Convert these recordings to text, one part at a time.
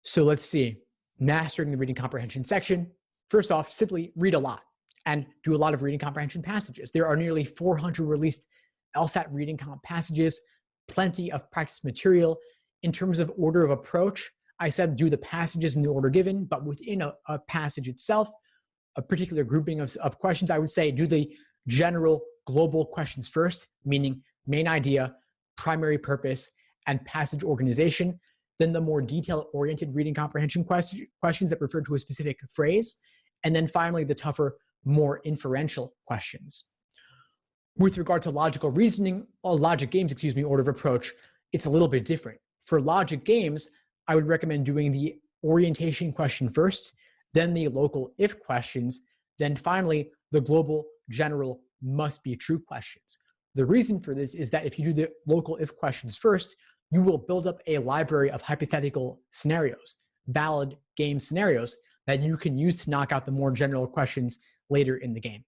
So let's see, mastering the reading comprehension section. First off, simply read a lot and do a lot of reading comprehension passages. There are nearly 400 released LSAT Reading Comp passages, plenty of practice material. In terms of order of approach, I said do the passages in the order given, but within a passage itself, a particular grouping of questions, I would say do the general global questions first, meaning main idea, primary purpose, and passage organization. Then the more detail-oriented reading comprehension questions that refer to a specific phrase. And then finally, the tougher, more inferential questions. With regard to logical reasoning, or logic games, order of approach, it's a little bit different. For logic games, I would recommend doing the orientation question first, then the local if questions, then finally the global, general, must be true questions. The reason for this is that if you do the local if questions first, you will build up a library of hypothetical scenarios, valid game scenarios that you can use to knock out the more general questions later in the game.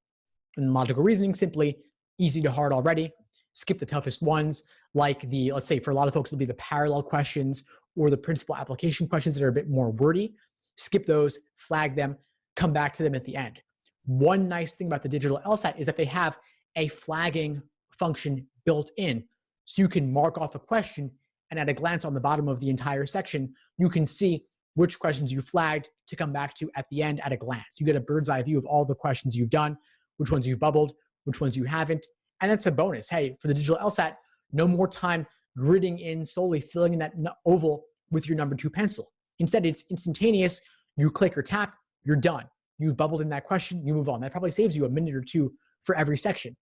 And logical reasoning, simply easy to hard already. Skip the toughest ones, like let's say for a lot of folks, it'll be the parallel questions or the principal application questions that are a bit more wordy. Skip those, flag them, come back to them at the end. One nice thing about the digital LSAT is that they have a flagging function built in. So you can mark off a question, and at a glance on the bottom of the entire section, you can see which questions you flagged to come back to at the end at a glance. You get a bird's eye view of all the questions you've done, which ones you've bubbled, which ones you haven't. And that's a bonus. Hey, for the digital LSAT, no more time gridding in solely filling in that oval with your number 2 pencil. Instead, it's instantaneous. You click or tap, you're done. You've bubbled in that question, you move on. That probably saves you a minute or two for every section.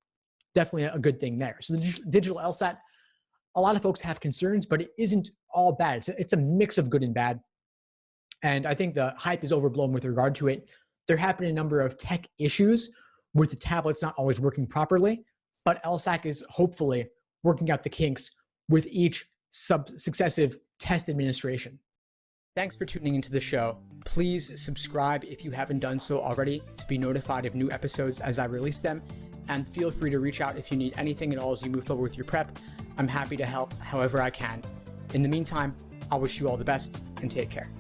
Definitely a good thing there. So the digital LSAT, a lot of folks have concerns, but it isn't all bad. It's a mix of good and bad. And I think the hype is overblown with regard to it. There have been a number of tech issues with the tablets not always working properly, but LSAC is hopefully working out the kinks with each successive test administration. Thanks for tuning into the show. Please subscribe if you haven't done so already to be notified of new episodes as I release them. And feel free to reach out if you need anything at all as you move forward with your prep. I'm happy to help however I can. In the meantime, I wish you all the best and take care.